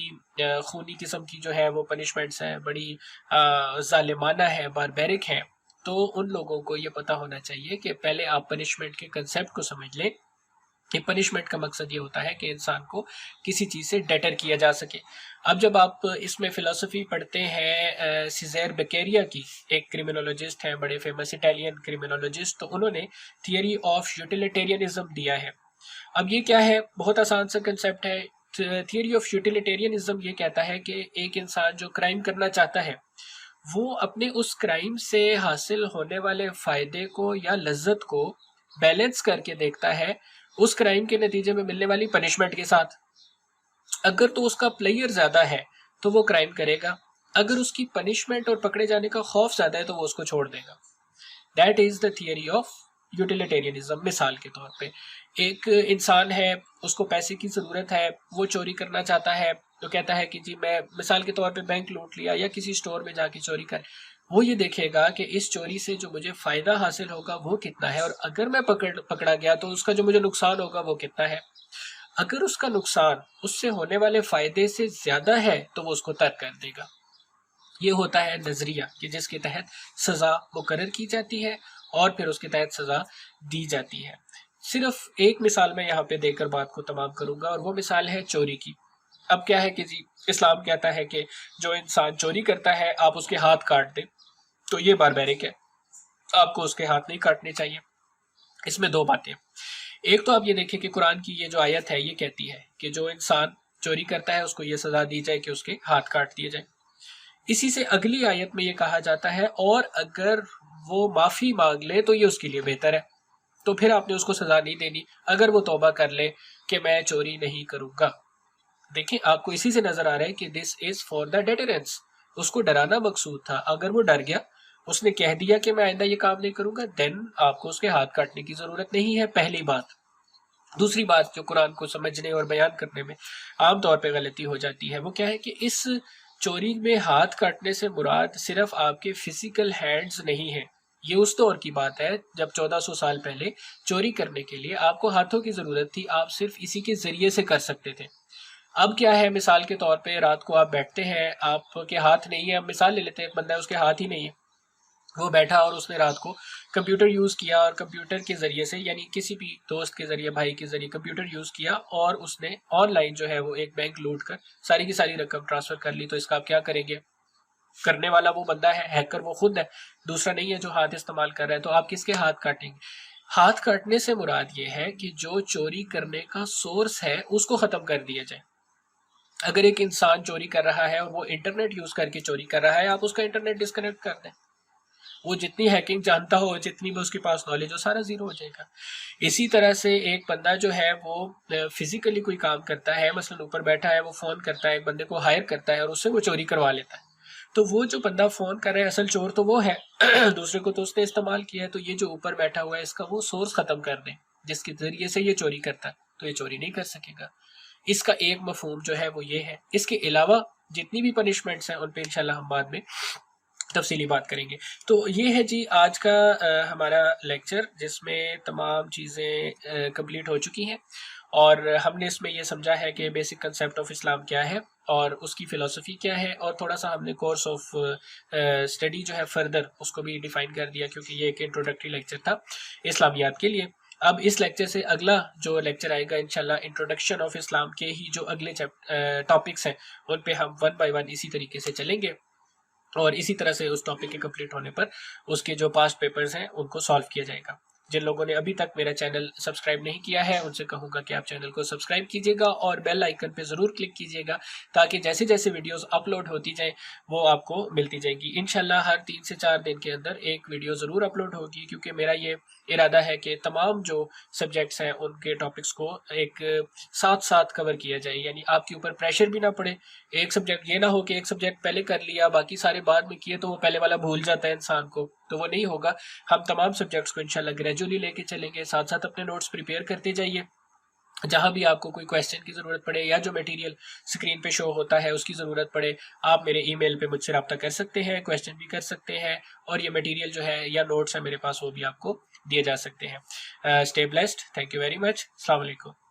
A: خونی قسم کی جو ہے وہ پنشمنٹس ہیں، بڑی ظالمانہ ہے، باربیرک ہیں۔ تو ان لوگوں کو یہ پتا ہونا چاہیے کہ پہلے آپ پنشمنٹ کے کنسیپٹ کو سمجھ لیں کہ پنشمنٹ کا مقصد یہ ہوتا ہے کہ انسان کو کسی چیز سے ڈیٹر کیا جا سکے۔ اب جب آپ اس میں فلسفی پڑھتے ہیں، سیزیر بیکیریا کی، ایک کرمنالوجسٹ ہیں بڑے فیمس اٹیلین کرمنالوجسٹ، تو انہوں نے تھیوری آف یوٹیلیٹیرینزم دیا ہے۔ اب یہ کیا ہے؟ بہت آسان سا کنسیپٹ ہے۔ تھیوری آف یوٹیلیٹیرینزم یہ کہتا ہے کہ ایک انسان جو کرائم کرنا چاہتا ہے وہ اپنے اس کرائم سے حاصل ہونے والے فائدے کو یا لذت کو بیلنس کر کے دیکھتا ہے اس کرائم کے نتیجے میں ملنے والی پنشمنٹ کے ساتھ۔ اگر تو اس کا پلیئر زیادہ ہے تو وہ کرائم کرے گا، اگر اس کی پنشمنٹ اور پکڑے جانے کا خوف زیادہ ہے تو وہ اس کو چھوڑ دے گا. That is the theory of utilitarianism. مثال کے طور پہ ایک انسان ہے، اس کو پیسے کی ضرورت ہے، وہ چوری کرنا چاہتا ہے، تو کہتا ہے کہ جی میں مثال کے طور پہ بینک لوٹ لیا یا کسی اسٹور میں جا کے چوری کر. وہ یہ دیکھے گا کہ اس چوری سے جو مجھے فائدہ حاصل ہوگا وہ کتنا ہے، اور اگر میں پکڑا گیا تو اس کا جو مجھے نقصان ہوگا وہ کتنا ہے. اگر اس کا نقصان اس سے ہونے والے فائدے سے زیادہ ہے تو وہ اس کو ترک کر دے گا. یہ ہوتا ہے نظریہ کہ جس کے تحت سزا مقرر کی جاتی ہے اور پھر اس کے تحت سزا دی جاتی ہے. صرف ایک مثال میں یہاں پہ دے کر بات کو تمام کروں گا، اور وہ مثال ہے چوری کی. اب کیا ہے کہ جی اسلام کہتا ہے کہ جو انسان چوری کرتا ہے آپ اس کے ہاتھ کاٹ دیں، تو یہ باربیرک ہے، آپ کو اس کے ہاتھ نہیں کاٹنے چاہیے. اس میں دو باتیں. ایک تو آپ یہ دیکھیں کہ قرآن کی یہ جو آیت ہے یہ کہتی ہے کہ جو انسان چوری کرتا ہے اس کو یہ سزا دی جائے کہ اس کے ہاتھ کاٹ دیے جائیں. اسی سے اگلی آیت میں یہ کہا جاتا ہے اور اگر وہ معافی مانگ لے تو یہ اس کے لیے بہتر ہے. تو پھر آپ نے اس کو سزا نہیں دینی اگر وہ توبہ کر لے کہ میں چوری نہیں کروں گا. دیکھیں آپ کو اسی سے نظر آ رہا ہے کہ this is for the deterrence. اس کو ڈرانا مقصود تھا. اگر وہ ڈر گیا، اس نے کہہ دیا کہ میں آئندہ یہ کام نہیں کروں گا، دین آپ کو اس کے ہاتھ کاٹنے کی ضرورت نہیں ہے. پہلی بات. دوسری بات جو قرآن کو سمجھنے اور بیان کرنے میں عام طور پہ غلطی ہو جاتی ہے وہ کیا ہے کہ اس چوری میں ہاتھ کاٹنے سے مراد صرف آپ کے فزیکل ہینڈز نہیں ہیں. یہ اس دور کی بات ہے جب 1400 سال پہلے چوری کرنے کے لیے آپ کو ہاتھوں کی ضرورت تھی، آپ صرف اسی کے ذریعے سے کر سکتے تھے. اب کیا ہے، مثال کے طور پہ رات کو آپ بیٹھتے ہیں، آپ کے ہاتھ نہیں ہے. اب مثال لے لیتے ہیں، ایک بندہ ہے اس کے ہاتھ ہی نہیں ہے، وہ بیٹھا اور اس نے رات کو کمپیوٹر یوز کیا اور کمپیوٹر کے ذریعے سے یعنی کسی بھی دوست کے ذریعے، بھائی کے ذریعے کمپیوٹر یوز کیا اور اس نے آن لائن جو ہے وہ ایک بینک لوٹ کر ساری کی ساری رقم ٹرانسفر کر لی. تو اس کا آپ کیا کریں گے؟ کرنے والا وہ بندہ ہے، ہیکر وہ خود ہے، دوسرا نہیں ہے جو ہاتھ استعمال کر رہا ہے. تو آپ کس کے ہاتھ کاٹیں گے؟ ہاتھ کاٹنے سے مراد یہ ہے کہ جو چوری کرنے کا سورس ہے اس کو ختم کر دیا جائے. اگر ایک انسان چوری کر رہا ہے اور وہ انٹرنیٹ یوز کر کے چوری کر رہا ہے، آپ اس کا انٹرنیٹ ڈسکنیکٹ کر دیں. وہ جتنی ہیکنگ جانتا ہو، جتنی بھی اس کے پاس نالج ہو، سارا زیرو ہو جائے گا. اسی طرح سے ایک بندہ جو ہے وہ فزیکلی کوئی کام کرتا ہے، مثلا اوپر بیٹھا ہے، وہ فون کرتا ہے، ایک بندے کو ہائر کرتا ہے اور اس سے وہ چوری کروا لیتا ہے. تو وہ جو بندہ فون کر رہا ہے اصل چور تو وہ ہے، دوسرے کو تو اس نے استعمال کیا ہے. تو یہ جو اوپر بیٹھا ہوا ہے اس کا وہ سورس ختم کر دیں جس کے ذریعے سے یہ چوری کرتا ہے، تو یہ چوری نہیں کر سکے گا. اس کا ایک مفہوم جو ہے وہ یہ ہے. اس کے علاوہ جتنی بھی پنشمنٹس ہیں ان پہ انشاءاللہ ہم بعد میں تفصیلی بات کریں گے. تو یہ ہے جی آج کا ہمارا لیکچر، جس میں تمام چیزیں کمپلیٹ ہو چکی ہیں، اور ہم نے اس میں یہ سمجھا ہے کہ بیسک کنسیپٹ آف اسلام کیا ہے اور اس کی فلسفی کیا ہے، اور تھوڑا سا ہم نے کورس آف اسٹڈی جو ہے فردر اس کو بھی ڈیفائن کر دیا، کیونکہ یہ ایک انٹروڈکٹری لیکچر تھا اسلامیات کے لیے. اب اس لیکچر سے اگلا جو لیکچر آئے گا انشاءاللہ انٹروڈکشن آف اسلام کے ہی جو اگلے ٹاپکس ہیں ان پہ ہم 1 by 1 اسی طریقے سے چلیں گے، اور اسی طرح سے اس ٹاپک کے کمپلیٹ ہونے پر اس کے جو پاسٹ پیپرز ہیں ان کو سالو کیا جائے گا. جن لوگوں نے ابھی تک میرا چینل سبسکرائب نہیں کیا ہے ان سے کہوں گا کہ آپ چینل کو سبسکرائب کیجیے گا اور بیل آئیکن پہ ضرور کلک کیجیے گا، تاکہ جیسے جیسے ویڈیوز اپلوڈ ہوتی جائیں وہ آپ کو ملتی جائیں گی. انشاءاللہ ہر 3 سے 4 دن کے اندر ایک ویڈیو ضرور اپلوڈ ہوگی، کیونکہ میرا یہ ارادہ ہے کہ تمام جو سبجیکٹس ہیں ان کے ٹاپکس کو ایک ساتھ ساتھ کور کیا جائے، یعنی آپ کے اوپر پریشر بھی نہ پڑے. ایک سبجیکٹ یہ نہ ہو کہ ایک سبجیکٹ پہلے کر لیا باقی سارے بعد میں کیے تو وہ پہلے والا بھول جاتا ہے انسان کو، تو وہ نہیں ہوگا. ہم تمام سبجیکٹس کو انشاءاللہ گریجولی لے کے چلیں گے، ساتھ ساتھ اپنے نوٹس پریپیئر کرتے جائیے. جہاں بھی آپ کو کوئی کویسچن کی ضرورت پڑے یا جو میٹیریل اسکرین پہ شو ہوتا ہے اس کی ضرورت پڑے، آپ میرے ای میل پہ مجھ سے رابطہ کر سکتے ہیں، کویسچن بھی کر سکتے ہیں، اور یہ میٹیریل جو ہے یا نوٹس ہیں میرے پاس وہ بھی آپ کو دیے جا سکتے ہیں. Stay blessed. Thank you very much. السلام علیکم.